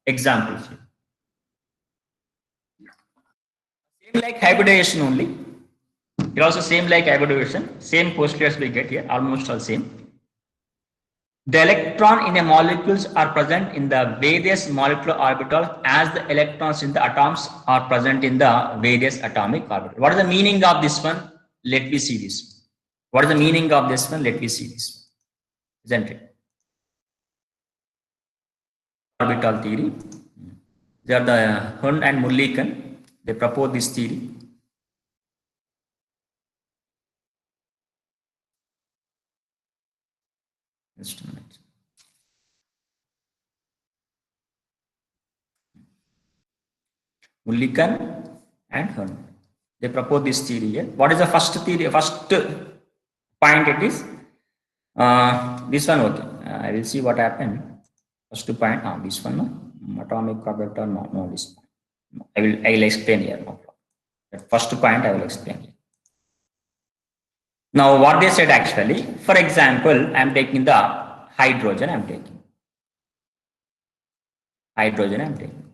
examples. Same like hybridization only. Here also same like hybridization. Same postulates we get here, almost all same. The electron in a molecules are present in the various molecular orbitals as the electrons in the atoms are present in the various atomic orbitals. What is the meaning of this one? Let me see this. What is the meaning of this one? Let me see this. Isn't it? Orbital theory. They are the Hund and Mulliken. They propose this theory. Just a minute. Mulliken and Hund. They propose this theory here. What is the first theory? First point it is this one. Okay, I will see what happened. First point. This one. No? Atomic orbital. No, this one. No. I will explain here. No problem. First point I will explain here. Now what they said actually. For example, I am taking the hydrogen. I am taking hydrogen. I am taking.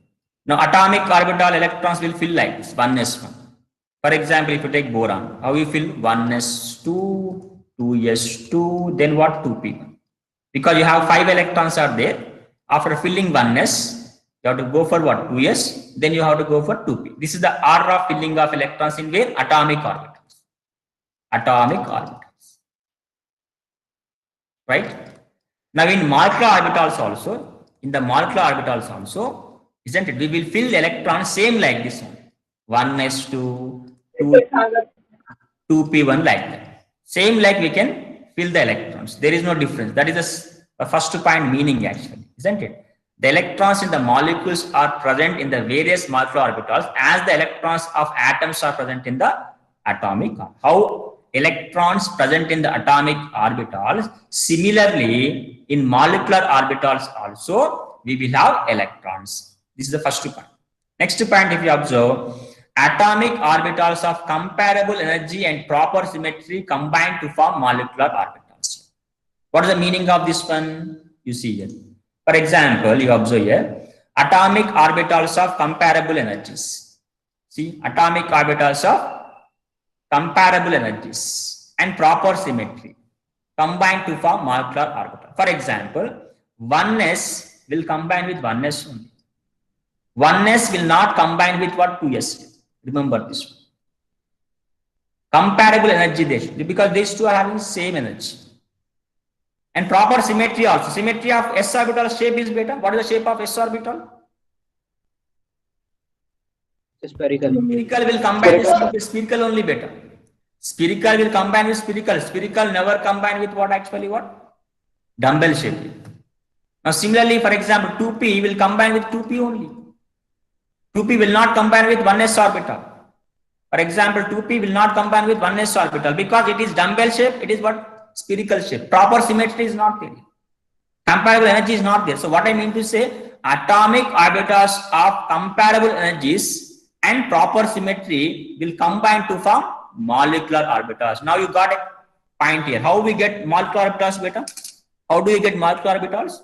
Now atomic orbital electrons will fill like this. 1s1. For example, if you take boron, how you fill? 1s2, 2s2, then what? 2p1. Because you have 5 electrons are there. After filling 1s, you have to go for what? 2s, then you have to go for 2p. This is the order of filling of electrons in where? Atomic orbitals. Atomic orbitals. Right? Now in molecular orbitals also, in the molecular orbitals also, isn't it? We will fill the electrons same like this one. 1s2, 2p1 like that. Same like we can fill the electrons. There is no difference. That is the first point meaning actually, isn't it? The electrons in the molecules are present in the various molecular orbitals as the electrons of atoms are present in the atomic. How electrons present in the atomic orbitals, similarly in molecular orbitals also we will have electrons. This is the first point. Next point, if you observe, atomic orbitals of comparable energy and proper symmetry combine to form molecular orbitals. What is the meaning of this one? You see here. For example, you observe here, atomic orbitals of comparable energies. See, atomic orbitals of comparable energies and proper symmetry combine to form molecular orbital. For example, 1s will combine with 1s only. 1s will not combine with what? 2s. Remember this one. Comparable energy they should, because these two are having same energy. And proper symmetry also. Symmetry of s orbital shape is beta. What is the shape of s orbital? Spherical. Spherical will combine with spherical only beta. Spherical will combine with spherical. Spherical never combine with what actually what? Dumbbell shape. Now similarly, for example, 2p will combine with 2p only. 2p will not combine with 1s orbital. For example, 2p will not combine with 1s orbital because it is dumbbell shape. It is what? Spherical shape. Proper symmetry is not there. Comparable energy is not there. So what I mean to say, atomic orbitals of comparable energies and proper symmetry will combine to form molecular orbitals. Now you got a point here. How we get molecular orbitals beta? How do you get molecular orbitals?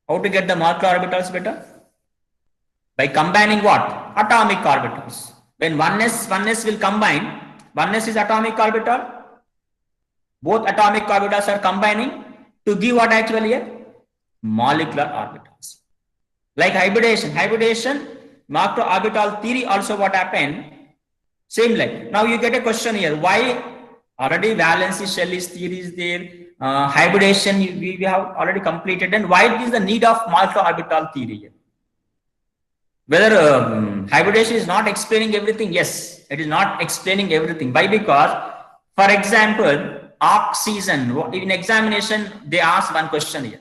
How to get the molecular orbitals beta? By combining what? Atomic orbitals. When 1s will combine, 1s is atomic orbital. Both atomic orbitals are combining to give what actually here? Molecular orbitals. Like hybridization. Hybridization, macro orbital theory also what happened? Same like. Now you get a question here. Why already valency shell is theory is there? Hybridization we have already completed. And why it is the need of molecular orbital theory here? Whether hybridization is not explaining everything? Yes, it is not explaining everything. Why? Because, for example, oxygen, in examination, they ask one question here.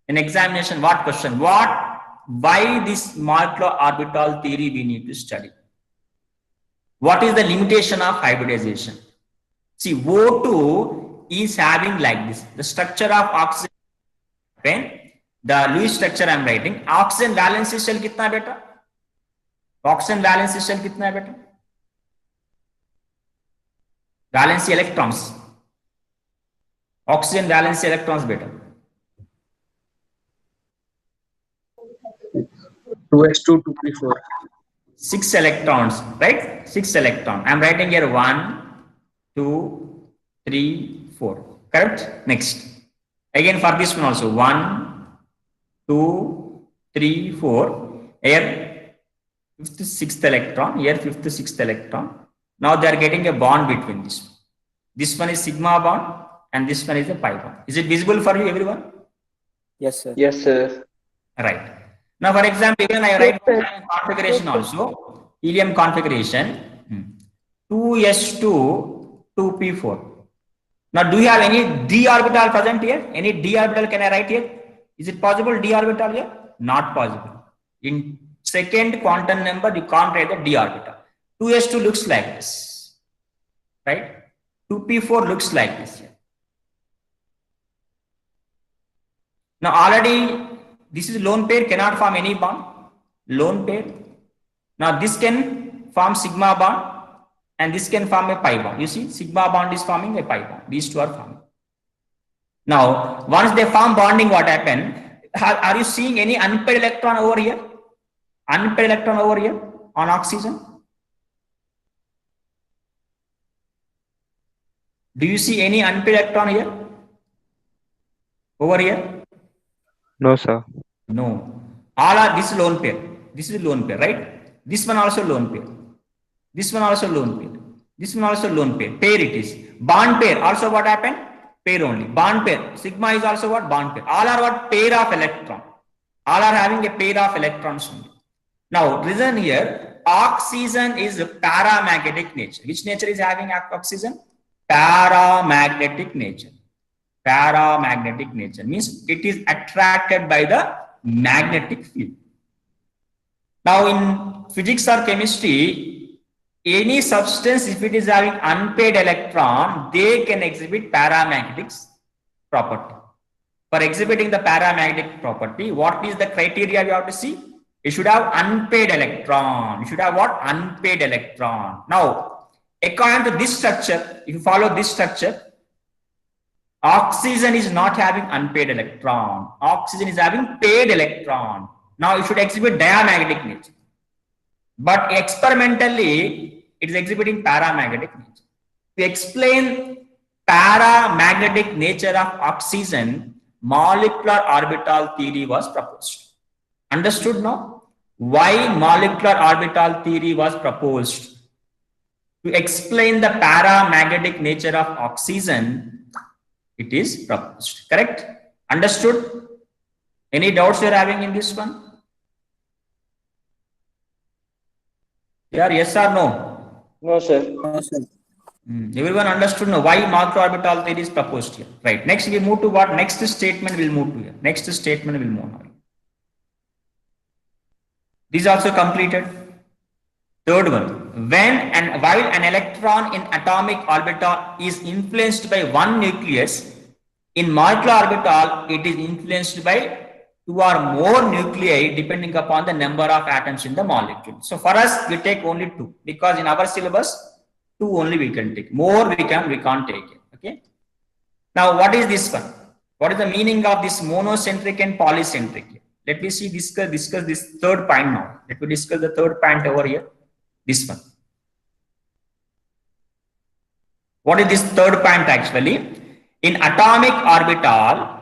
In examination, what question? Why this molecular orbital theory we need to study? What is the limitation of hybridization? See, O2 is having like this. The structure of oxygen, the Lewis structure I am writing. Oxygen valency shell kitna beta? Oxygen valency shell kitna beta? Valency electrons. Oxygen valency electrons beta. 2s2 2p4. 6 electrons, right? 6 electron. I'm writing here 1, 2, 3, 4. Correct? Next. Again for this one also 1, 2, 3, 4. Here fifth, sixth electron. Here fifth, sixth electron. Now they are getting a bond between this. This one is sigma bond and this one is a pi bond. Is it visible for you, everyone? Yes, sir. Yes, sir. Right. Now, for example, even I write configuration also, helium configuration, 2s2, 2p4. Now, do you have any d orbital present here? Any d orbital can I write here? Is it possible d orbital here? Not possible. In second quantum number, you can't write the d orbital. 2s2 looks like this, right? 2p4 looks like this here. Now, already this is lone pair, cannot form any bond. Lone pair. Now, this can form sigma bond and this can form a pi bond. You see, sigma bond is forming a pi bond. These two are forming. Now, once they form bonding, what happened? Are you seeing any unpaired electron over here? Unpaired electron over here on oxygen? Do you see any unpaired electron here? Over here? No, sir. No. All are this lone pair. This is lone pair, right? This one also lone pair. This one also lone pair. This one also lone pair. Pair it is. Bond pair. Also what happened? Pair only. Bond pair. Sigma is also what? Bond pair. All are what? Pair of electron. All are having a pair of electrons only. Now, listen here. Oxygen is paramagnetic nature. Which nature is having oxygen? Paramagnetic nature. Paramagnetic nature means it is attracted by the magnetic field. Now, in physics or chemistry, any substance, if it is having unpaired electron, they can exhibit paramagnetic property. For exhibiting the paramagnetic property, what is the criteria you have to see? You should have unpaired electron. You should have what? Unpaired electron. Now, according to this structure, if you follow this structure, oxygen is not having unpaired electron. Oxygen is having paired electron. Now it should exhibit diamagnetic nature. But experimentally, it is exhibiting paramagnetic nature. To explain paramagnetic nature of oxygen, molecular orbital theory was proposed. Understood now? Why molecular orbital theory was proposed? To explain the paramagnetic nature of oxygen, it is proposed. Correct? Understood? Any doubts you are having in this one? Yeah, yes or no? No, sir. No, sir. Everyone understood now why molecular orbital theory is proposed here. Right. Next we move to what? Next statement will move to here. Next statement will move now. This is also completed. Third one. When and while an electron in atomic orbital is influenced by one nucleus, in molecular orbital it is influenced by two or more nuclei depending upon the number of atoms in the molecule. So for us, we take only two because in our syllabus, two only we can take. More we can't take it. Okay. Now, what is this one? What is the meaning of this monocentric and polycentric? Let me see discuss this third point now. Let me discuss the third point over here. This one. What is this third point actually? In atomic orbital,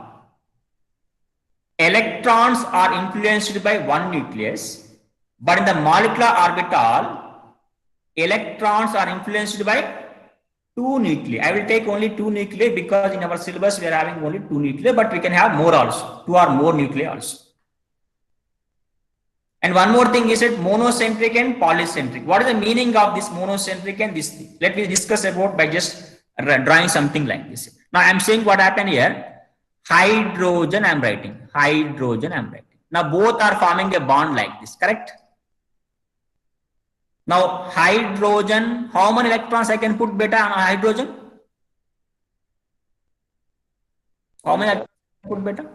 electrons are influenced by one nucleus, but in the molecular orbital, electrons are influenced by two nuclei. I will take only two nuclei because in our syllabus we are having only two nuclei, but we can have more also, two or more nuclei also. And one more thing is it monocentric and polycentric. What is the meaning of this monocentric and this thing? Let me discuss about by just drawing something like this. Now I am saying what happened here. Hydrogen I am writing. Hydrogen I am writing. Now both are forming a bond like this, correct? Now hydrogen, how many electrons I can put beta on hydrogen? How many electrons I can put beta?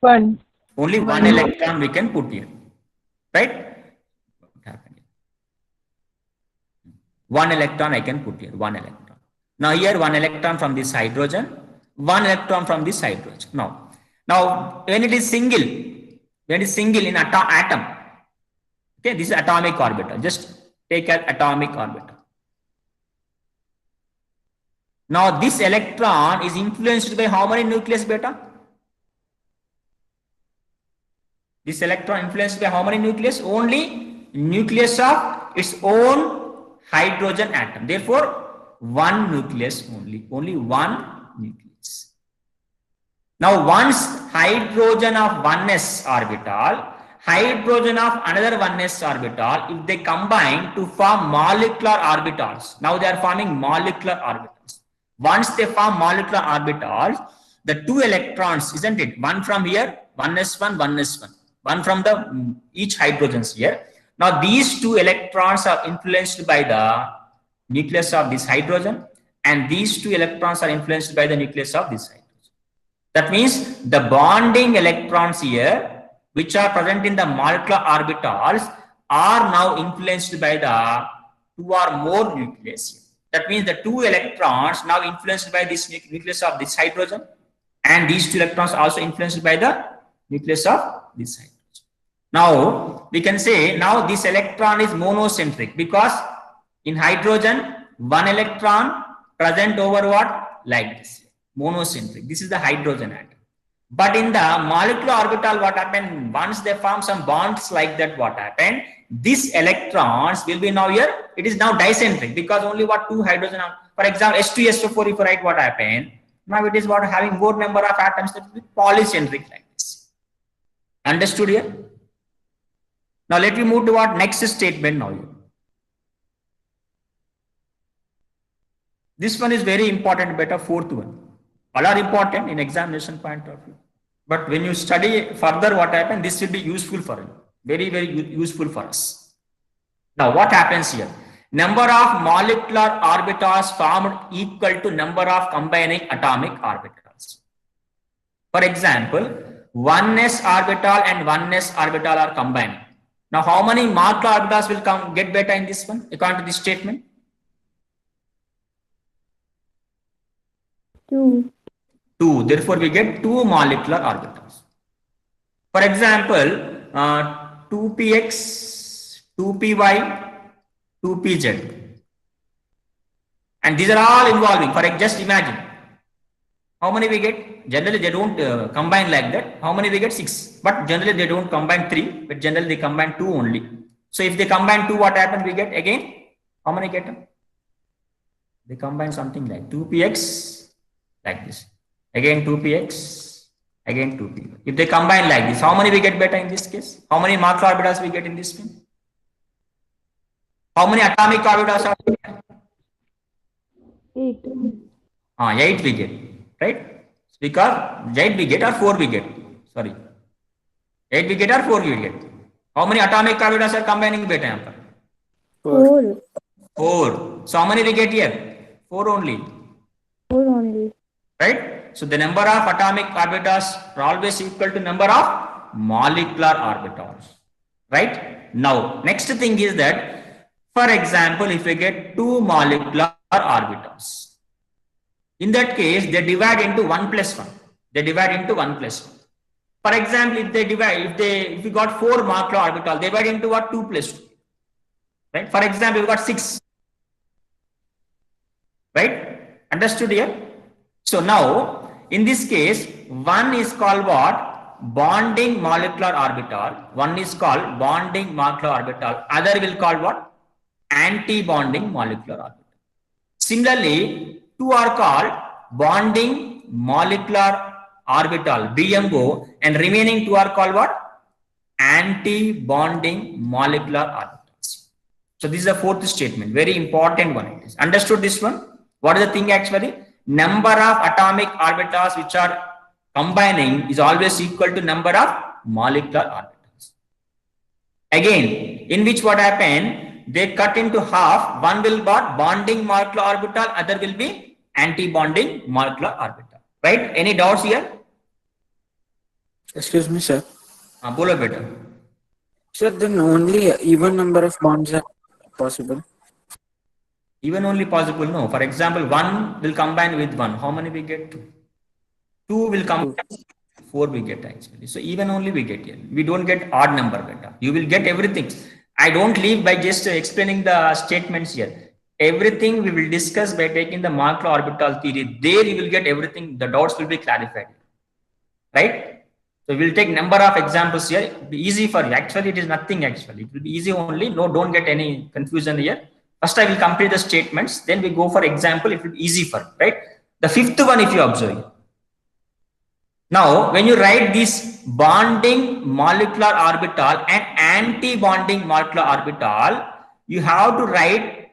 One. Only one electron we can put here. Right? One electron I can put here. One electron. Now here one electron from this hydrogen, one electron from this hydrogen. Now when it is single, when it's single in atom. Okay, this is atomic orbital. Just take an atomic orbital. Now this electron is influenced by how many nucleus beta? This electron influenced by how many nucleus? Only nucleus of its own hydrogen atom. Therefore, one nucleus only. Only one nucleus. Now once hydrogen of 1s orbital, hydrogen of another 1s orbital, if they combine to form molecular orbitals, now they are forming molecular orbitals. Once they form molecular orbitals, the two electrons, isn't it? One from here, 1s1, 1s1. One from the each hydrogens here. Now these two electrons are influenced by the nucleus of this hydrogen, and these two electrons are influenced by the nucleus of this hydrogen. That means the bonding electrons here, which are present in the molecular orbitals, are now influenced by the two or more nucleus here. That means the two electrons now influenced by this nucleus of this hydrogen, and these two electrons also influenced by the nucleus of this hydrogen. Now we can say now this electron is monocentric, because in hydrogen one electron present over what? Like this. Monocentric. This is the hydrogen atom. But in the molecular orbital, what happened? Once they form some bonds like that, what happened? These electrons will be now here. It is now dicentric, because only what? Two hydrogen. For example, H2SO4, if you write, what happened? Now it is what? Having more number of atoms, that will be polycentric like this. Understood here? Now let me move to what? Next statement now. This one is very important, beta, fourth one. All are important in examination point of view. But when you study further what happened, this will be useful for you. Very, very useful for us. Now what happens here? Number of molecular orbitals formed equal to number of combining atomic orbitals. For example, 1s orbital and 1s orbital are combining. Now how many molecular orbitals will get beta in this one according to this statement? 2. 2. Therefore, we get 2 molecular orbitals. For example, 2px, 2py, 2pz. And these are all involving. For just imagine. How many we get? Generally, they don't combine like that. How many we get? 6. But generally, they don't combine 3. But generally, they combine 2 only. So, if they combine 2, what happens? We get again. How many get them? They combine something like 2px. Like this. Again 2px, again 2p. If they combine like this, how many we get beta in this case? How many molecular orbitals we get in this one? How many atomic orbitals are there? 8. 8 we get, right? Because 8 we get or 4 we get. Sorry. 8 we get or 4 we get. How many atomic orbitals are combining beta? 4. 4. So how many we get here? 4 only. 4 only. Right? So the number of atomic orbitals are always equal to number of molecular orbitals. Right? Now, next thing is that, for example, if we get 2 molecular orbitals, in that case, they divide into 1 plus 1. They divide into 1 plus 1. For example, if they divide, if we got 4 molecular orbitals, they divide into what? 2 plus 2. Right? For example, we got 6. Right? Understood here? So now, in this case, one is called what? Bonding molecular orbital. One is called bonding molecular orbital. Other will call what? Anti-bonding molecular orbital. Similarly, two are called bonding molecular orbital, BMO, and remaining two are called what? Anti-bonding molecular orbitals. So this is the fourth statement. Very important one. It is. Understood this one? What is the thing actually? Number of atomic orbitals which are combining is always equal to number of molecular orbitals. Again, in which what happened? They cut into half. One will be bonding molecular orbital, other will be anti-bonding molecular orbital. Right? Any doubts here? Excuse me, sir. Bolo beta. Sir, then only even number of bonds are possible. Even only possible, no. For example, 1 will combine with 1. How many we get? 2 will combine 4 we get actually. So even only we get here. We don't get odd number beta. You will get everything. I don't leave by just explaining the statements here. Everything we will discuss by taking the molecular orbital theory. There you will get everything. The doubts will be clarified. Right? So we'll take number of examples here. It'll be easy for you. Actually, it is nothing actually. It will be easy only. No, don't get any confusion here. First, I will complete the statements. Then we go for example. It will be easy for you, right? The fifth one, if you observe. Now, when you write this bonding molecular orbital and anti-bonding molecular orbital, you have to write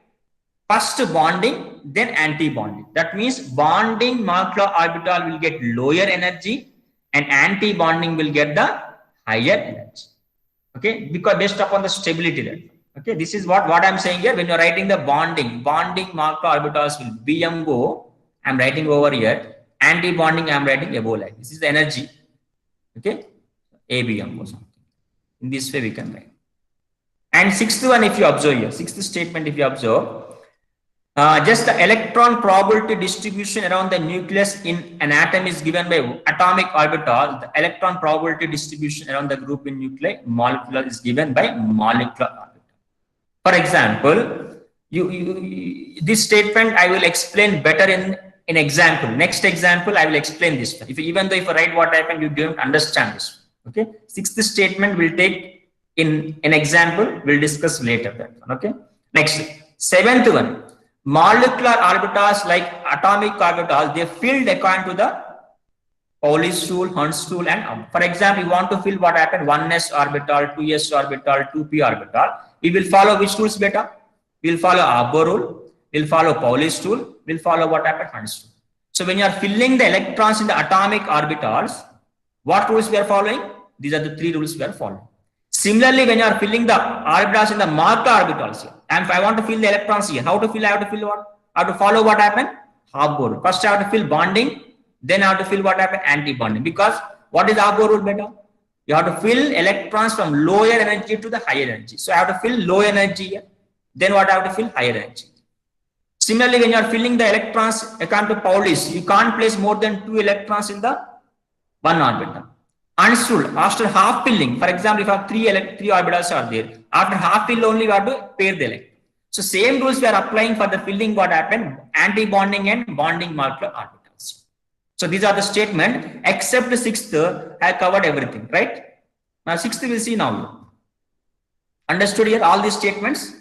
first bonding, then anti-bonding. That means bonding molecular orbital will get lower energy and anti-bonding will get the higher energy. Okay, because based upon the stability there. Okay, this is what I'm saying here. When you're writing the bonding molecular orbitals will BMO. I'm writing over here. Anti-bonding, I'm writing above like this is the energy. Okay, ABM or something. In this way we can write. And sixth one, if you observe here, sixth statement, if you observe, just the electron probability distribution around the nucleus in an atom is given by atomic orbital. The electron probability distribution around the group in nuclei molecular is given by molecular orbital. For example, this statement I will explain better in example. Next example, I will explain this one. Even though if I write what happened, you don't understand this one. Okay. Sixth statement will take in an example. We'll discuss later that one. Okay. Next, seventh one. Molecular orbitals like atomic orbitals, they filled according to the Pauli's rule, Hund's rule, and for example, you want to fill what happened 1s orbital, 2s orbital, 2p orbital. We will follow which rules better? We will follow Abbo rule. We'll follow Pauli's rule. We'll follow what happened Hund's rule. So when you are filling the electrons in the atomic orbitals, what rules we are following? These are the three rules we are following. Similarly, when you are filling the orbitals in the molecular orbitals here, and if I want to fill the electrons here, how to fill? I have to fill what? I have to follow what happened? Abbo rule. First I have to fill bonding, then I have to fill what happened? Anti-bonding. Because what is Abbo rule beta? You have to fill electrons from lower energy to the higher energy. So I have to fill low energy here. Then what I have to fill? Higher energy. Similarly, when you are filling the electrons according to Pauli's, you can't place more than 2 electrons in the one orbital. Hund's rule, after half filling, for example, if you have 3 orbitals are there, after half fill only you have to pair the electron. So same rules we are applying for the filling what happened, anti-bonding and bonding molecular orbitals. So these are the statement, except the sixth, I covered everything, right? Now sixth we'll see now. Understood here all these statements?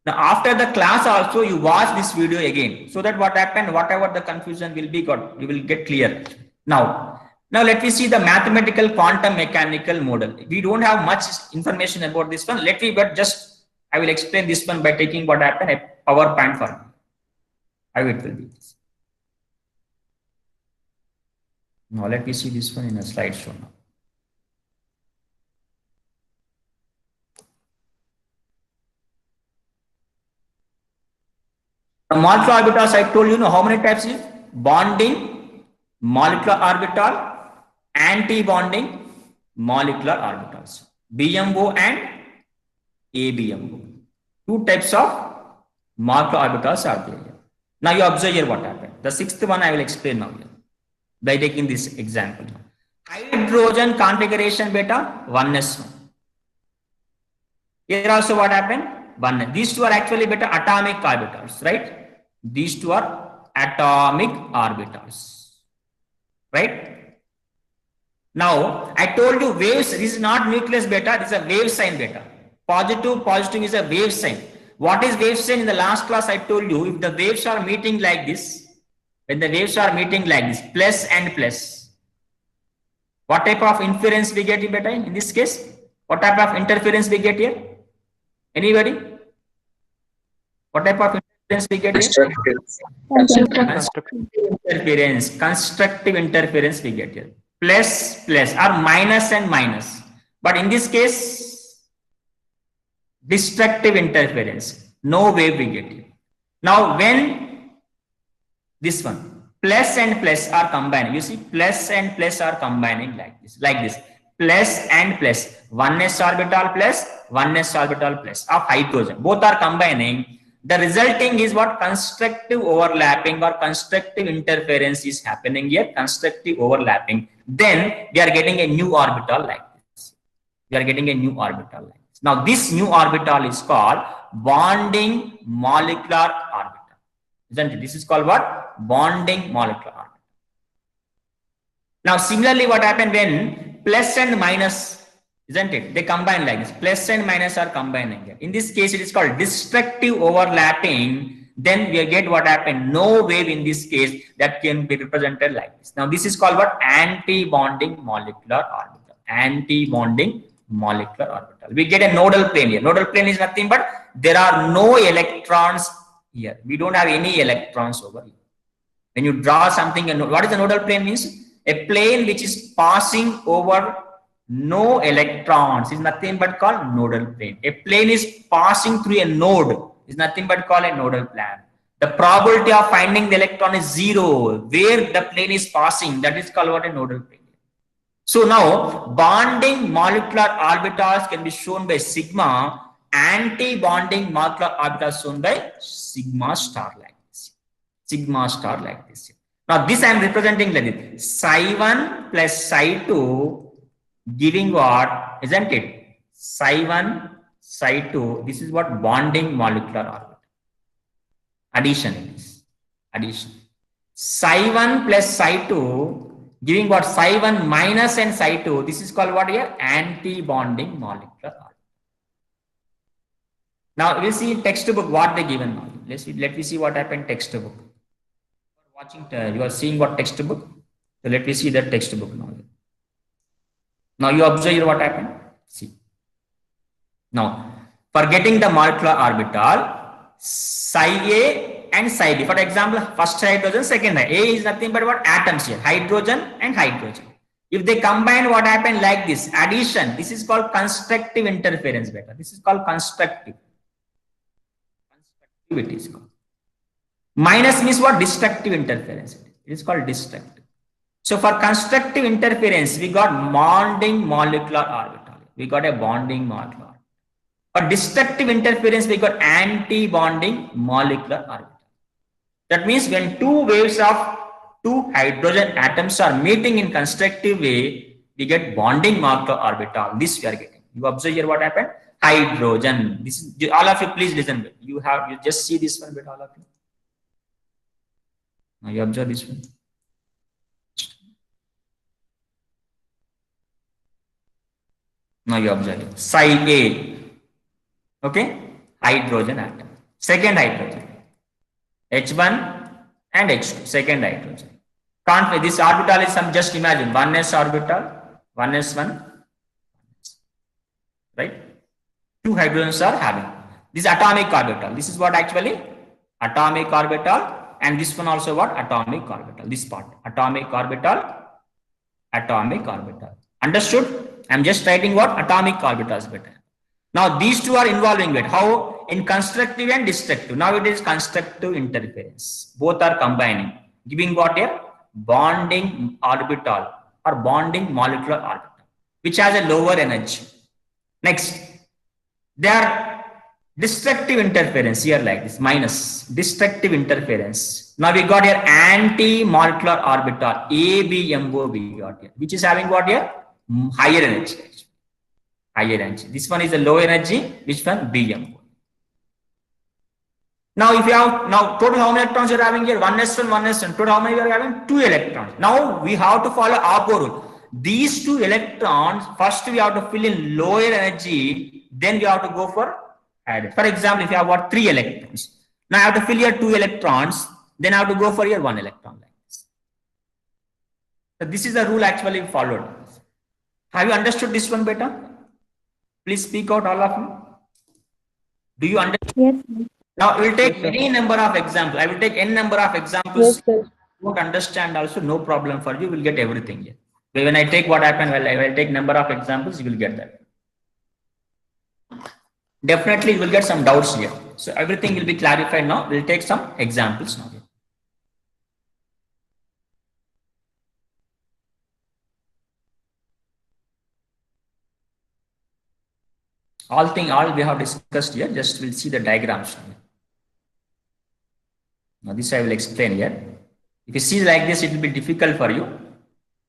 Now after the class also you watch this video again, so that what happened, whatever the confusion will be got, you will get clear. Now let me see the mathematical quantum mechanical model. We don't have much information about this one. But just I will explain this one by taking what happened a PowerPoint for me. How it will be. Now let me see this one in a slideshow now. The molecular orbitals, I told you know how many types is bonding, molecular orbital, anti-bonding, molecular orbitals, BMO and ABMO. 2 types of molecular orbitals are there. Now you observe here what happened. The sixth one I will explain now here by taking this example. Hydrogen configuration beta 1s1. Here also what happened? 1. These two are actually beta atomic orbitals, right? These two are atomic orbitals, right? Now, I told you waves, this is not nucleus beta, this is a wave sign beta. Positive is a wave sign. What is wave sign? In the last class, I told you, if the waves are meeting like this, when the waves are meeting like this, plus and plus, what type of interference we get in beta in this case? What type of interference we get here? Anybody? What type of interference we get here? Constructive interference we get here. Plus or minus and minus. But in this case, destructive interference. No wave we get here. Now when this one, plus and plus are combining, you see plus and plus are combining like this. Plus and plus, 1s orbital plus, 1s orbital plus of hydrogen. Both are combining. The resulting is what? Constructive overlapping or constructive interference is happening here, constructive overlapping. Then we are getting a new orbital like this. We are getting a new orbital like this. Now this new orbital is called bonding molecular orbital. Isn't it? This is called what? Bonding molecular orbital. Now similarly, what happened when plus and minus, isn't it? They combine like this. Plus and minus are combining here. In this case, it is called destructive overlapping. Then we get what happened? No wave in this case that can be represented like this. Now this is called what? Anti-bonding molecular orbital. Anti-bonding molecular orbital. We get a nodal plane here. Nodal plane is nothing but there are no electrons here. We don't have any electrons over here. When you draw something, what is the nodal plane means? A plane which is passing over no electrons is nothing but called nodal plane. A plane is passing through a node is nothing but called a nodal plane. The probability of finding the electron is 0 where the plane is passing. That is called what? A nodal plane. So now bonding molecular orbitals can be shown by sigma. Anti-bonding molecular orbitals shown by sigma star like this. Sigma star like this. Now this I am representing like this. Psi1 plus Psi2 giving what? Isn't it? Psi1, Psi2. This is what? Bonding molecular orbital. Addition it is. Addition. Psi1 plus Psi2 giving what? Psi1 minus and Psi2. This is called what here? Anti-bonding molecular orbital. Now we'll see in textbook what they given now. Let me see what happened textbook. Watching, you are seeing what textbook? So let me see that textbook now. Now you observe what happened. See. Now, for getting the molecular orbital, psi A and psi B. For example, first hydrogen, second hydrogen. A is nothing but what? Atoms here. Hydrogen and hydrogen. If they combine, what happened like this? Addition. This is called constructive interference. Better. This is called constructive. Constructive it is called. Minus means what? Destructive interference. It is called destructive. So for constructive interference, we got bonding molecular orbital. We got a bonding molecular orbital. For destructive interference, we got anti-bonding molecular orbital. That means when two waves of two hydrogen atoms are meeting in constructive way, we get bonding molecular orbital. This we are getting. You observe here what happened? Hydrogen. This is all of you. Please listen. You just see this one bit, all of you. Now you observe this one. Now you observe it. Psi A. Okay? Hydrogen atom. Second hydrogen. H1 and H2. Second hydrogen. Can't this orbital is some, just imagine 1s orbital, 1s1. Right? Two hydrogens are having. This atomic orbital. This is what actually? Atomic orbital. And this one also what? Atomic orbital. This part. Atomic orbital. Atomic orbital. Understood? I'm just writing what? Atomic orbitals better. Now these two are involving it. How? In constructive and destructive. Now it is constructive interference. Both are combining. Giving what here? Bonding orbital or bonding molecular orbital. Which has a lower energy. Next. They are destructive interference here like this, minus destructive interference. Now we got here anti-molecular orbital, ABMO we got here, which is having what here? Higher energy. Higher energy. This one is a low energy, which one? BMO. Now if you have, now total how many electrons you are having here? 1s1, 1s1. Total how many you are having? 2 electrons. Now we have to follow Apo rule. These 2 electrons, first we have to fill in lower energy, then we have to go for higher. For example, if you have what? 3 electrons. Now I have to fill here 2 electrons, then I have to go for here 1 electron like this. So this is the rule actually followed. Have you understood this one better? Please speak out, all of you. Do you understand? Yes. Now we will take any number of examples. I will take n number of examples. Yes, sir. You won't understand also, no problem for you. Will get everything here. When I take what happened, well, I will take number of examples. You will get that. Definitely, you will get some doubts here. So everything will be clarified now. We'll take some examples now. All we have discussed here. Just we'll see the diagrams. Now this I will explain here. If you see like this, it will be difficult for you.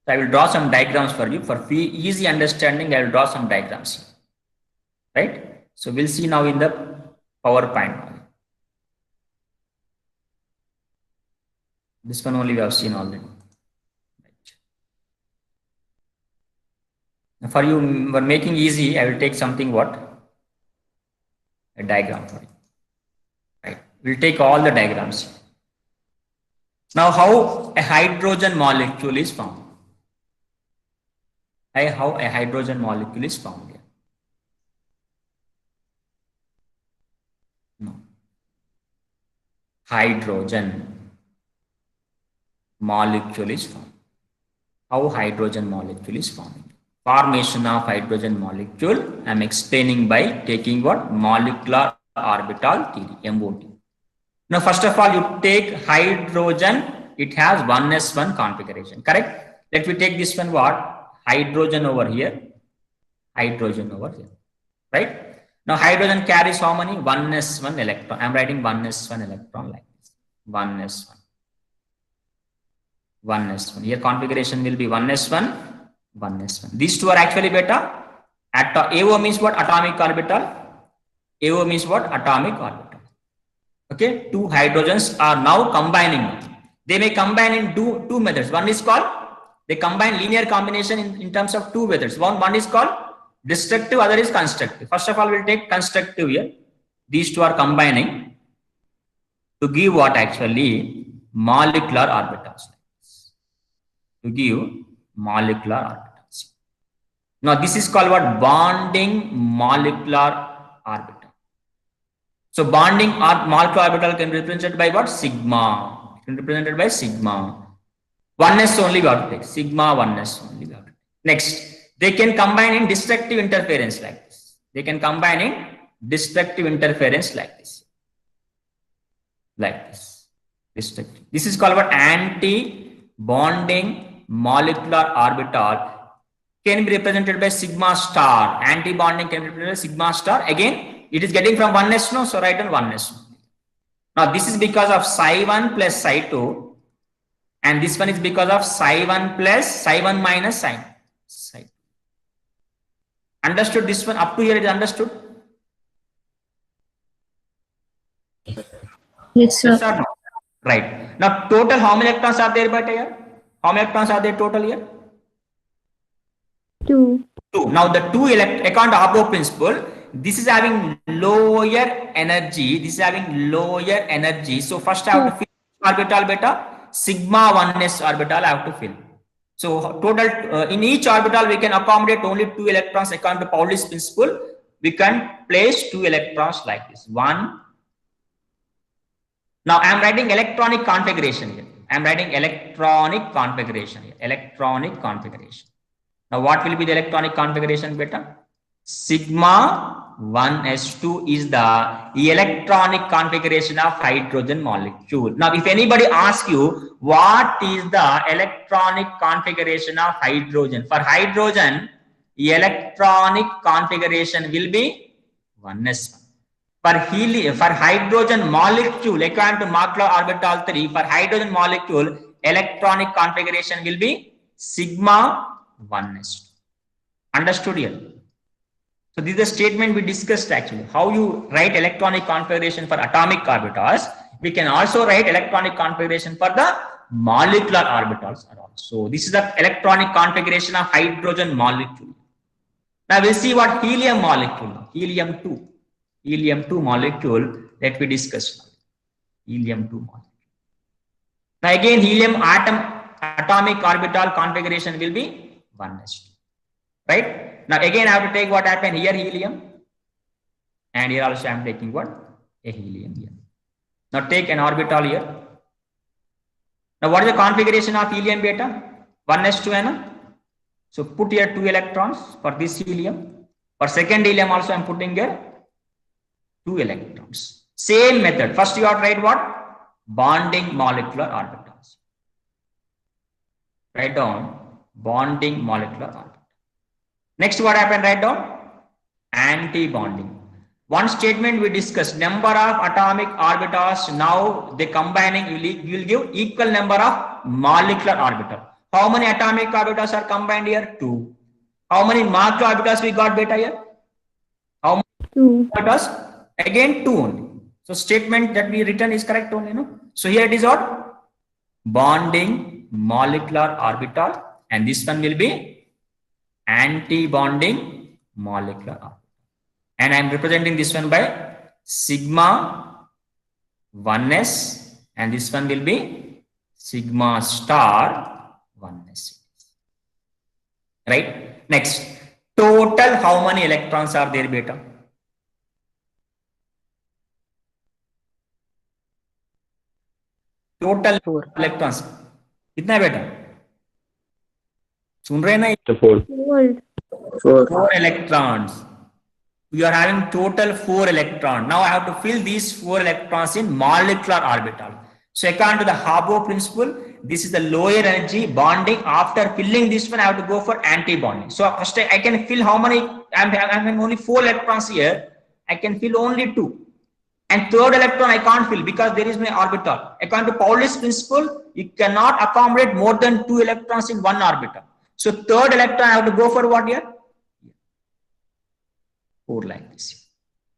So I will draw some diagrams for you. For easy understanding, I will draw some diagrams here. Right? So we'll see now in the PowerPoint. This one only we have seen already. Right. Now for you, for making easy, I will take something what? A diagram for you. Right. We'll take all the diagrams. Now how a hydrogen molecule is formed. How a hydrogen molecule is formed here. No. Hydrogen molecule is formed. How hydrogen molecule is formed. Formation of hydrogen molecule I am explaining by taking what? Molecular orbital theory, MOT. Now first of all, you take hydrogen, it has 1s1 configuration, correct? Let me take this one what? Hydrogen over here, hydrogen over here, right? Now hydrogen carries how many? 1s1 electron. I am writing 1s1 electron like this. 1s1. 1s1. Here configuration will be 1s1, 1s1. These two are actually beta. AO means what? Atomic orbital. AO means what? Atomic orbital. Okay, two hydrogens are now combining. They may combine in two methods. One is called, they combine linear combination in terms of two methods. One is called destructive, other is constructive. First of all, we'll take constructive here. These two are combining to give what? Actually molecular orbitals. To give molecular orbitals. Now this is called what? Bonding molecular orbital. So bonding molecular orbital can be represented by what? Sigma. It can be represented by sigma. 1s only we have to take. Sigma 1s only we have to take. Next, they can combine in destructive interference like this. They can combine in destructive interference like this. Like this. Destructive. This is called what? Anti-bonding molecular orbital can be represented by sigma star. Anti-bonding can be represented by sigma star. Again, it is getting from 1s, no? So write on 1s. Now this is because of psi1 plus psi2. And this one is because of psi1 plus psi1 minus psi2. Understood this one? Up to here it is understood? Yes, sir. Yes or no? Right. Now total how many electrons are there but here? How many electrons are there total here? 2. 2. Now the two according to Abo principle, this is having lower energy. This is having lower energy. So first I have to fill orbital beta. Sigma 1s orbital I have to fill. So total in each orbital we can accommodate only 2 electrons according to Pauli's principle. We can place 2 electrons like this. 1. Now I am writing electronic configuration here. I am writing electronic configuration here. Electronic configuration. Now what will be the electronic configuration beta? Sigma 1s2 is the electronic configuration of hydrogen molecule. Now if anybody asks you what is the electronic configuration of hydrogen, for hydrogen electronic configuration will be 1s1. For hydrogen molecule, according to molecular orbital theory, for hydrogen molecule electronic configuration will be sigma 1s2. Understood here? So this is the statement we discussed actually. How you write electronic configuration for atomic orbitals. We can also write electronic configuration for the molecular orbitals. So this is the electronic configuration of hydrogen molecule. Now we'll see what helium molecule. Helium-2. Helium-2 molecule that we discussed now. Helium-2 molecule. Now again helium atomic orbital configuration will be 1s2. Right? Now again I have to take what happened here, helium, and here also I am taking what? A helium here. Now take an orbital here. Now what is the configuration of helium beta? 1s2n. So put here 2 electrons for this helium. For second helium also I am putting here 2 electrons. Same method. First you have to write what? Bonding molecular orbitals. Write down bonding molecular orbital. Next what happened? Write down anti-bonding. One statement we discussed, number of atomic orbitals, now they combining, you will give equal number of molecular orbital. How many atomic orbitals are combined here? 2. How many molecular orbitals we got beta here? How many 2. orbitals? Again 2 only. So statement that we written is correct only, no? So here it is what? Bonding molecular orbital, and this one will be anti-bonding molecular orbital. And I am representing this one by sigma 1s, and this one will be sigma star 1s. Right? Next, total how many electrons are there, beta? Total 4. electrons. कितना है बेटा? सुन रहे हैं ना? 4. 4. 4 electrons. We are having total 4 electrons. Now I have to fill these 4 electrons in molecular orbital. So according to the Habo principle, this is the lower energy bonding. After filling this one, I have to go for anti-bonding. So first I can fill how many? I'm having only 4 electrons here. I can fill only 2. And third electron I can't fill because there is no orbital. According to Pauli's principle, you cannot accommodate more than 2 electrons in one orbital. So third electron I have to go for what here? 4 like this.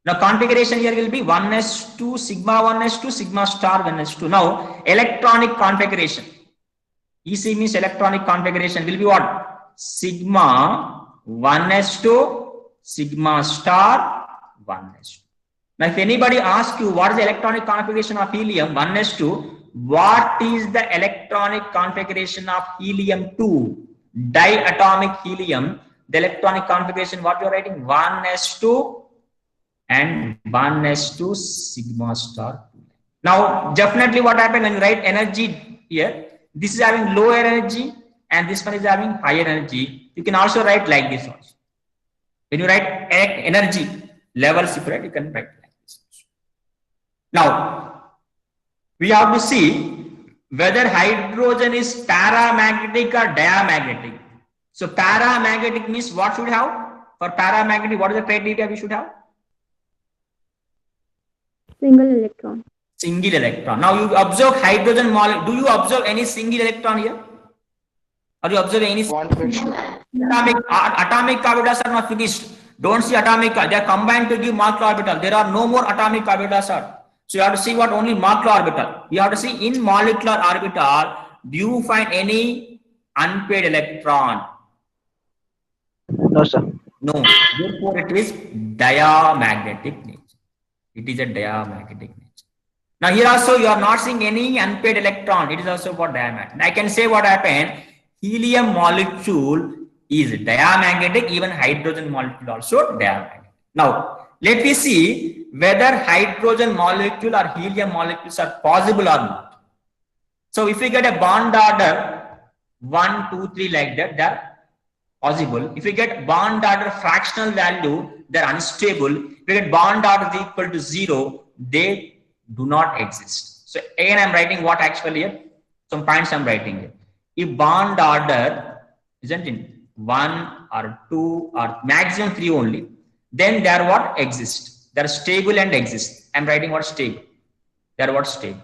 Now configuration here will be 1s2, sigma 1s2, sigma star 1s2. Now electronic configuration. EC means electronic configuration will be what? Sigma 1s2, sigma star 1s2. Now if anybody asks you what is the electronic configuration of helium 1s2, what is the electronic configuration of helium 2, diatomic helium? The electronic configuration, what you are writing? 1s2 and 1s2 sigma star 2. Now, definitely what happened when you write energy here, this is having lower energy and this one is having higher energy. You can also write like this also. When you write energy levels, if you write, you can write like this. Now, we have to see whether hydrogen is paramagnetic or diamagnetic. So paramagnetic means what should have? For paramagnetic, what is the criteria we should have? Single electron. Single electron. Now you observe hydrogen molecule. Do you observe any single electron here? Or you observe any atomic orbitals are not finished. Don't see atomic. They are combined to give molecular orbital. There are no more atomic orbitals. So you have to see what only molecular orbital. You have to see in molecular orbital. Do you find any unpaired electron? No, sir. No. Therefore, it is diamagnetic nature. It is a diamagnetic nature. Now, here also you are not seeing any unpaired electron. It is also for diamagnetic. I can say what happened. Helium molecule is diamagnetic. Even hydrogen molecule also diamagnetic. Now, let me see whether hydrogen molecule or helium molecules are possible or not. So, if we get a bond order 1, 2, 3 like that, they are possible. If we get bond order fractional value, they are unstable. If we get bond order is equal to 0, they do not exist. So again, I am writing what actually here. Some points I am writing here. If bond order isn't in 1 or 2 or maximum 3 only, then they are what exist. They are stable and exist. I am writing what stable. They are what stable.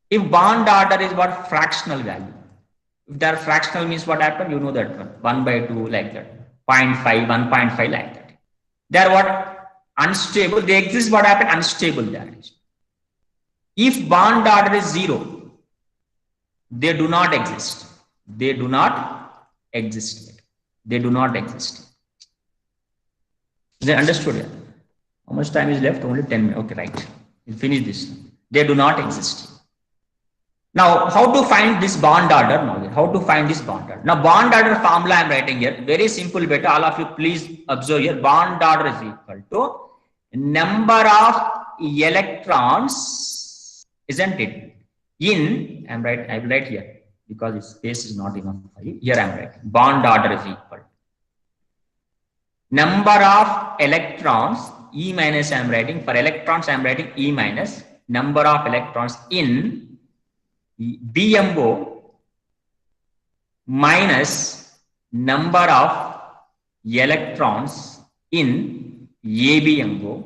If bond order is what fractional value. If they are fractional means what happened? You know that one 1/2 like that. 0.5, 1.5 like that. They are what? Unstable. They exist. What happened? Unstable there. If bond order is 0, they do not exist. They do not exist. They do not exist. Is that understood here? How much time is left? Only 10 minutes. Okay, right. We'll finish this. They do not exist. Now, how to find this bond order? Now, how to find this bond order? Now, bond order formula I am writing here. Very simple, beta. All of you, please observe here. Bond order is equal to number of electrons, isn't it? In, I will write here because its space is not enough. Here I am writing. Bond order is equal to number of electrons, E minus I am writing. For electrons, I am writing E minus. Number of electrons in BMO minus number of electrons in ABMO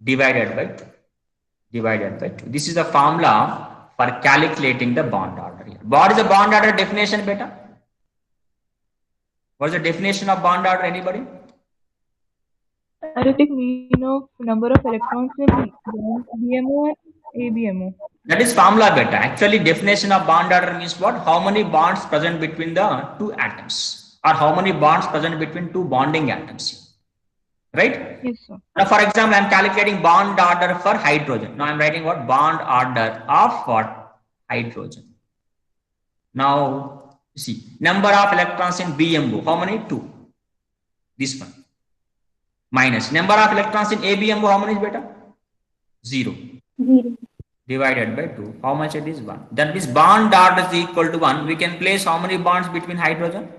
divided by 2. This is the formula for calculating the bond order here. What is the bond order definition, beta? What is the definition of bond order, anybody? Arithmetic mean of number of electrons in BMO and ABMO. That is formula, beta. Actually, definition of bond order means what? How many bonds present between the two atoms, or how many bonds present between two bonding atoms. Right? Yes, sir. Now, for example, I am calculating bond order for hydrogen. Now, I am writing what? Bond order of what? Hydrogen. Now, see, number of electrons in BMO. How many? 2. This one. Minus. Number of electrons in ABMO. How many is beta? 0. 0. Divided by 2. How much it is? 1. That means bond order is equal to 1. We can place how many bonds between hydrogen?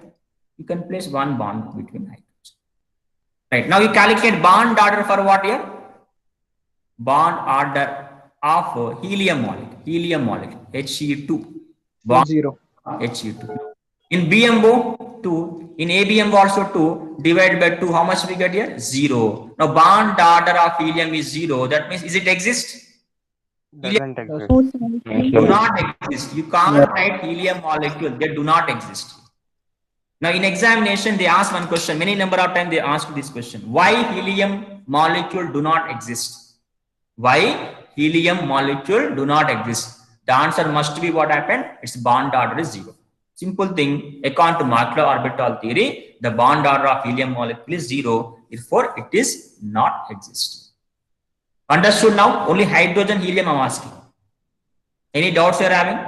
You can place 1 bond between hydrogen. Right. Now you calculate bond order for what here? Bond order of helium molecule. Helium molecule. He2. Bond 0. He2. In BMO 2. In ABMO also 2. Divided by 2. How much we get here? 0. Now bond order of helium is 0. That means, is it exist? Doesn't exist. No, sir. Do not exist. You can't write helium molecule. They do not exist. Now in examination, they ask one question. Many number of times they ask this question. Why helium molecule do not exist? Why helium molecule do not exist? The answer must be what happened? Its bond order is 0. Simple thing. According to molecular orbital theory, the bond order of helium molecule is 0. Therefore, it is not existing. Understood now? Only hydrogen, helium I am asking. Any doubts you are having?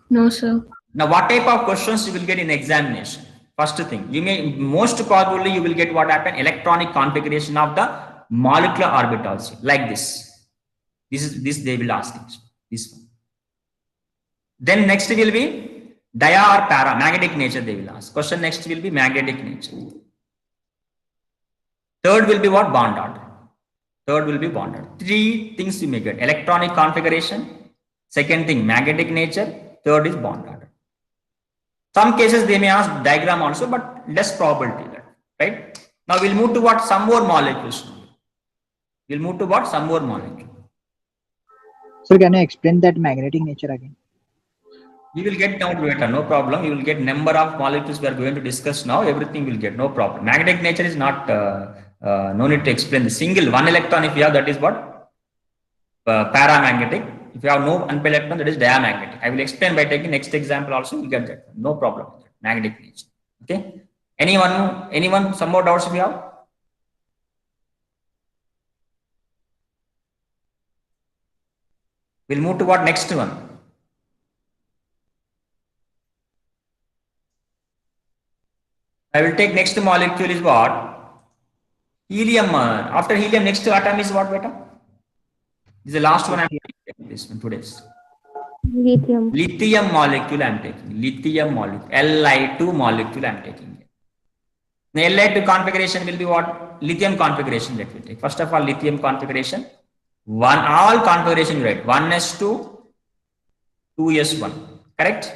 No, sir. Now, what type of questions you will get in examination? First thing, you may most probably you will get what happened? Electronic configuration of the molecular orbitals like this. This they will ask this one. Then next will be dia or para, magnetic nature they will ask. Question next will be magnetic nature. Third will be what? Bond order. Third will be bond order. 3 things you may get: electronic configuration. Second thing, magnetic nature. Third is bond order. Some cases they may ask diagram also, but less probability that, right? Now we'll move to what? Some more molecules. We'll move to what? Some more molecules. So can you explain that magnetic nature again? You will get down later, no problem. You will get number of molecules we are going to discuss now. Everything will get, no problem. Magnetic nature is not, no need to explain. The single one electron if you have, that is what? Paramagnetic. If you have no unpaired electron, that is diamagnetic. I will explain by taking next example also. You get that. No problem. Magnetic nature. Okay. Anyone? Some more doubts if you have? We'll move to what? Next one. I will take next molecule is what? Helium. After helium, next atom is what, beta? This is the last one I am taking. This one today's. Lithium. Lithium molecule I am taking. Lithium molecule. Li2 molecule I am taking. The Li2 configuration will be what? Lithium configuration that we take. First of all, lithium configuration. All configuration you write. 1s2, 2s1. Correct?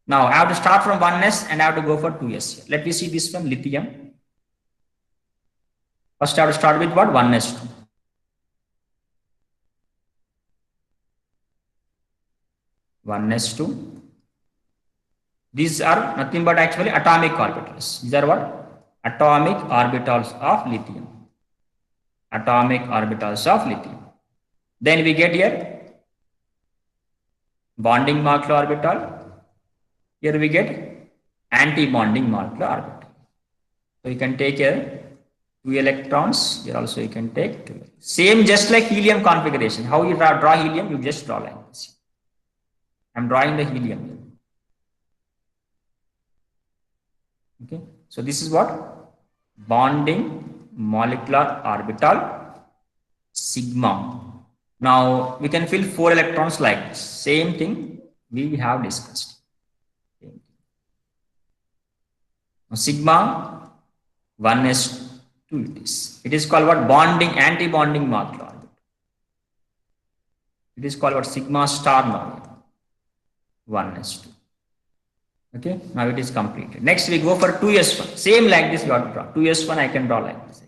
Now I have to start from 1s and I have to go for 2s. Let me see this one, lithium. First I have to start with what? 1s2. 1s2. These are nothing but actually atomic orbitals. These are what? Atomic orbitals of lithium. Atomic orbitals of lithium. Then we get here bonding molecular orbital. Here we get anti-bonding molecular orbital. So you can take here 2 electrons. Here also you can take 2. Same just like helium configuration. How you draw helium? You just draw like this. I'm drawing the helium here. Okay. So this is what? Bonding molecular orbital sigma. Now we can fill 4 electrons like this. Same thing we have discussed. Now, sigma 1s2 it is. It is called what? Bonding, anti-bonding molecular orbital. It is called what? Sigma star now. 1s2. Okay, now it is completed. Next we go for 2s1. Same like this we have to draw. 2s1 I can draw like this.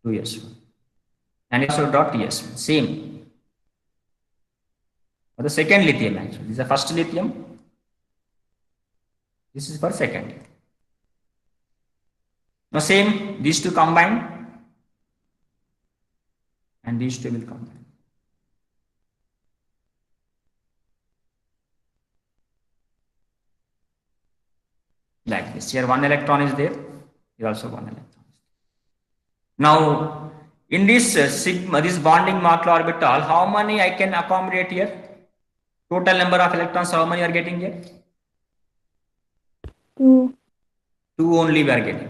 2s1. And also draw ts1. Same. For the second lithium actually. This is the first lithium. This is for second. Now same, these two combine. And these two will combine. Like this. Here one electron is there. Here also one electron. Now, in this sigma, this bonding molecular orbital, how many I can accommodate here? Total number of electrons, how many are getting here? 2. 2 only we are getting.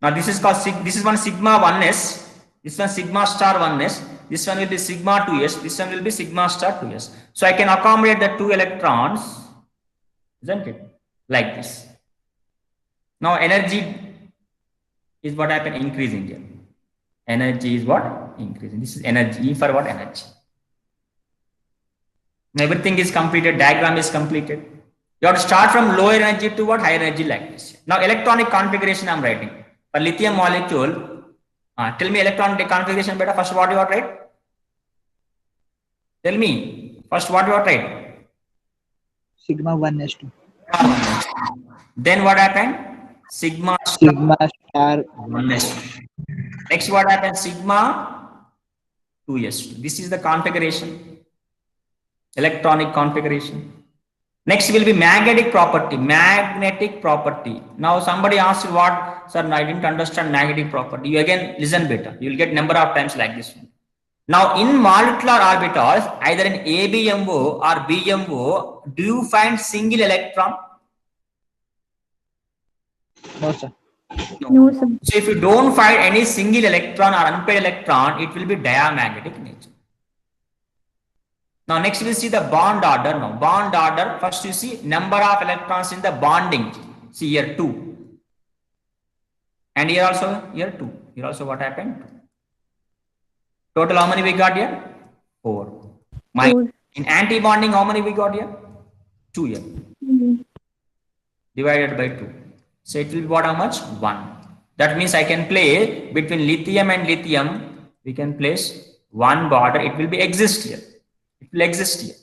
Now this is called this is one sigma 1s, this one sigma star 1s, this one will be sigma 2s, this one will be sigma star 2s. So I can accommodate the 2 electrons, isn't it? Like this. Now energy is what happened, increasing here. Energy is what? Increasing. This is energy. E for what? Energy. Now everything is completed, diagram is completed. You have to start from lower energy to what? Higher energy like this. Now electronic configuration I am writing. For lithium molecule, tell me electronic configuration better. First what you are write? Tell me. First what you are write? Sigma 1s2. Then what happened? Sigma star 1s2. Next what happened? Sigma 2s2. This is the configuration. Electronic configuration. Next will be magnetic property. Magnetic property. Now somebody asked what, sir, I didn't understand magnetic property. You again listen better. You will get number of times like this one. Now in molecular orbitals, either in ABMO or BMO, do you find single electron? No, sir. No, sir. So if you don't find any single electron or unpaired electron, it will be diamagnetic nature. Now next we see the bond order. Now bond order, first you see number of electrons in the bonding. See here 2. And here also 2. Here also what happened? Total how many we got here? 4. In anti-bonding how many we got here? 2 here. Divided by 2. So it will be what, how much? 1. That means I can play between lithium and lithium. We can place one border. It will be exist here. It will exist here.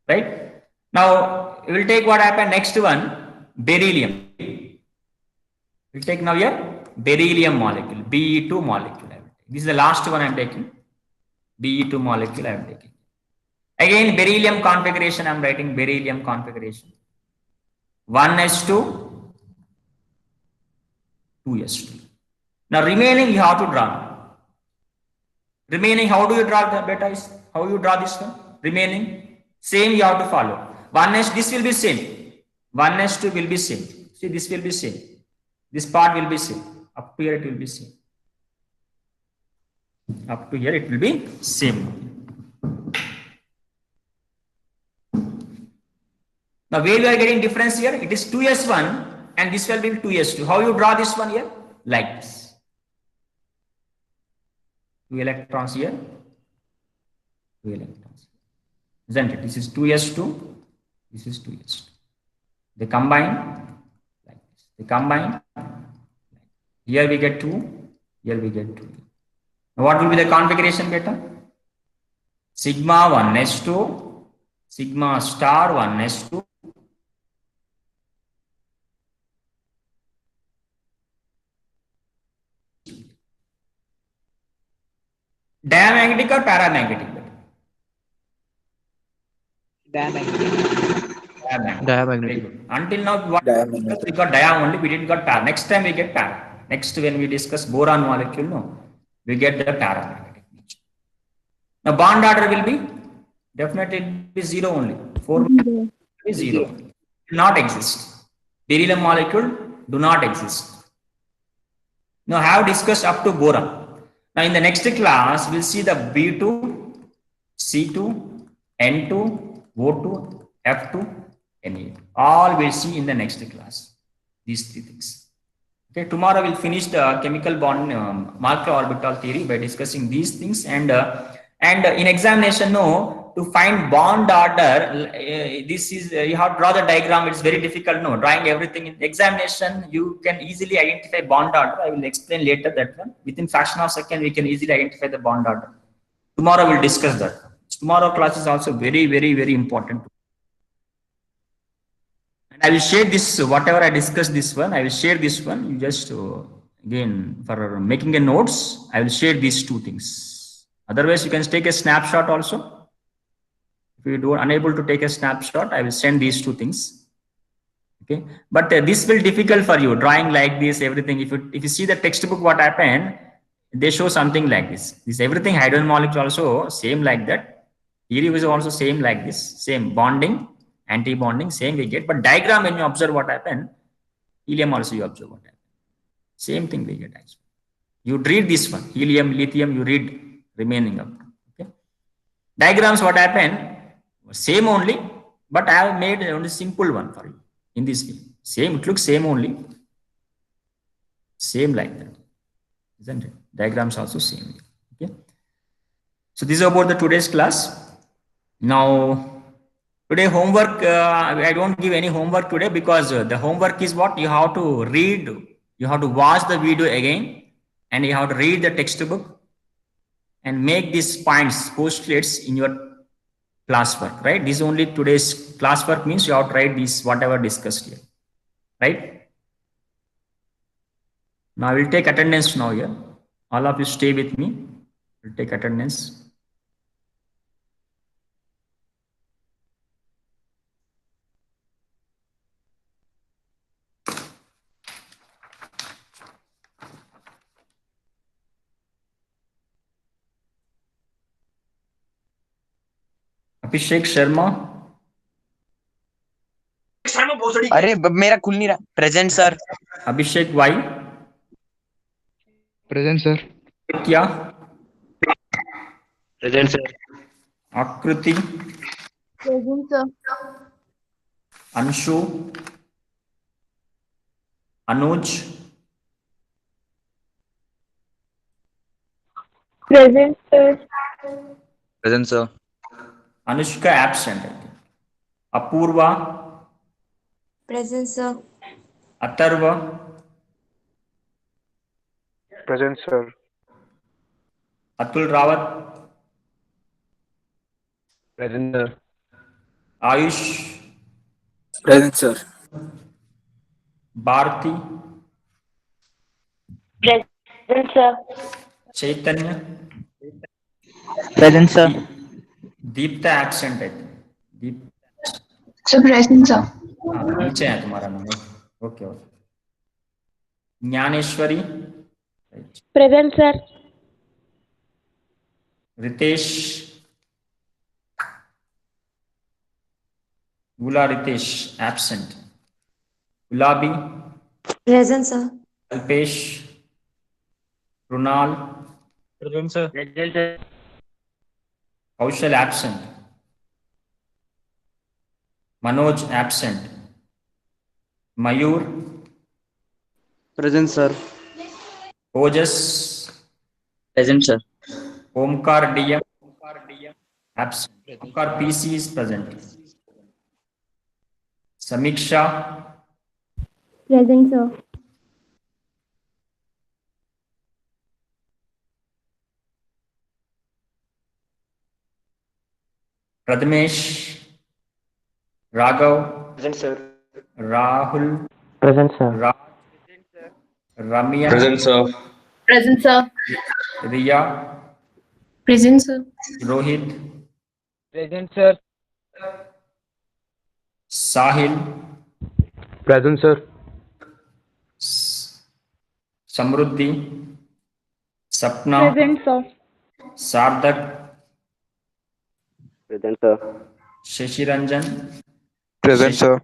Right? Now we will take what happened next one, beryllium. We'll take now here beryllium molecule, Be2 molecule. This is the last one I am taking. Be2 molecule I am taking. Again beryllium configuration I am writing, beryllium configuration. 1s2, 2s2. Now remaining you have to draw. Remaining, how do you draw the beta is? How you draw this one? Remaining, same you have to follow. 1s, this will be same. 1s2 will be same. See, this will be same. This part will be same. Up to here it will be same. Up to here it will be same. Now where we are getting difference here? It is 2s1 and this will be 2s2. How you draw this one here? Like this. 2 electrons here, 2 electrons, isn't it? This is 2s2, this is 2s2. They combine like this. They combine. Here we get 2, here we get 2. Now what will be the configuration beta? Sigma 1s2, sigma star 1s2. Diamagnetic or paramagnetic? Diamagnetic. Diamagnetic. Very good. Until now, what Diamagnetic. we got dia only, we didn't got para. Next time we get para. Next, when we discuss boron molecule, no, we get the paramagnetic. Now, bond order will be definitely be 0 only. 4 will be 0. Will not exist. Beryllium molecule do not exist. Now, I have discussed up to boron. Now, in the next class, we'll see the B2, C2, N2, O2, F2, Na2. All we'll see in the next class. These 3 things. Okay, tomorrow we'll finish the chemical bond molecular orbital theory by discussing these things, and in examination, no, to find bond order, this is you have to draw the diagram. It's very difficult. No, drawing everything in examination, you can easily identify bond order. I will explain later that one. Within fraction of a second, we can easily identify the bond order. Tomorrow we'll discuss that. Tomorrow class is also very, very, very important. And I will share this, whatever I discussed this one, I will share this one. You just, again, for making a notes, I will share these two things. Otherwise, you can take a snapshot also. If you are unable to take a snapshot, I will send these two things. Okay. But this will be difficult for you, drawing like this, everything. If you see the textbook, what happened, they show something like this. This everything, hydrogen molecule also same like that. Theory is also same like this, same bonding, anti-bonding, same we get. But diagram, when you observe what happened, helium also you observe what happened. Same thing we get actually. You read this one, helium, lithium, you read remaining of them. Okay. Diagrams, what happened, same only, but I have made only simple one for you in this way. Same, it looks same only. Same like that. Isn't it? Diagrams also same. Okay. So this is about the today's class. Now, today homework, I don't give any homework today because the homework is what you have to read. You have to watch the video again and you have to read the textbook and make these points, postulates in your classwork, right? This is only today's classwork, means you have to write this, whatever discussed here, right? Now I will take attendance now here. All of you stay with me. We'll take attendance. Abhishek Sharma, अरे मेरा खुल नहीं रहा. Present sir. Abhishek Y, present sir. क्या, present sir. Akriti, Present, sir. Anshu, Anuj, Present, sir. Present sir. Anushka absent, Apurva, Present, sir. Atharva, present sir. Atul Rawat, present sir. Ayush, Present, sir. Bharti, Present, sir. Chaitanya, Present, sir. Dipta absent है. Deep, Sir, present, sir. हाँ, नीचे है तुम्हारा नाम. Okay okay. Dnyaneshwari, Present, sir. Ritesh, गुला Ritesh absent, Gulabi, Present, sir. Alpesh, Runal, present sir. Kaushal absent, Manoj absent, Mayur, present sir. Ojas, present sir. Omkar DM absent, Omkar PC is present, Samiksha, Present, sir. Prathamesh, Raghav, present sir. Rahul, present sir. Ramiya, present sir. Present, sir. Riya, Present, sir. Rohit, present sir. Sahil, present sir. Samriddhi, Sapna, Present, sir. Sarthak, present sir. Shashi Ranjan, present sir.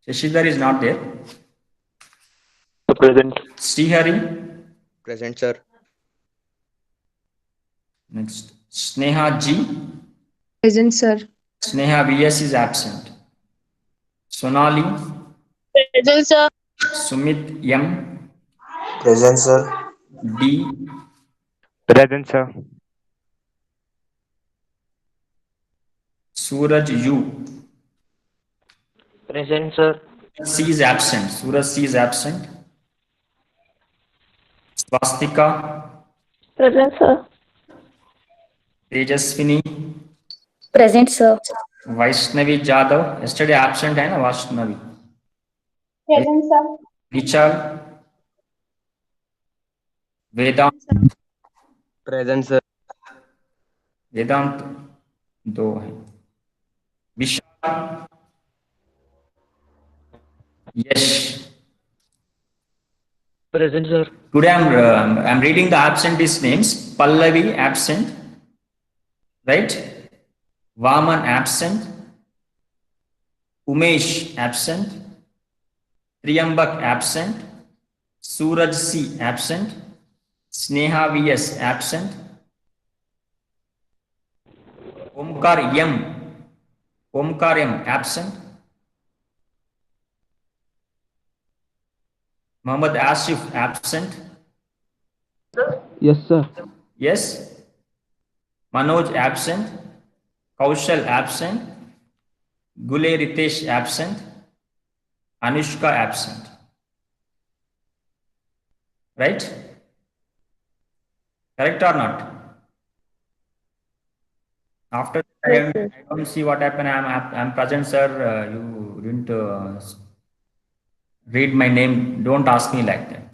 Shashidhar is not there. Present. Srihari, present sir. next Sneha G, Present, sir. Sneha VS is absent. Sonali, Present, sir. Sumit M, Present, sir. D, Present, sir. Suraj U. Present, sir. C is absent. Suraj C is absent. Swastika, Present, sir. Tejaswini, Present, sir. Vaishnavi Jadhav. Yesterday absent है ना Vaishnavi. Present, sir. Vichal, Vedant, Present, sir. वेदांत दो है. विशाल, यश. Present, sir. Today I'm reading the absentee names. Pallavi absent, right? Vaman absent. Umesh absent. Triyambak absent. Suraj C absent. Sneha VS absent. Omkar M absent. Muhammad Asif absent. Yes, sir. Yes. Manoj absent. Kaushal absent. Gule Ritesh absent. Anushka absent. Right? Correct or not? After that, I don't see what happened. I'm present, sir. You didn't read my name. Don't ask me like that.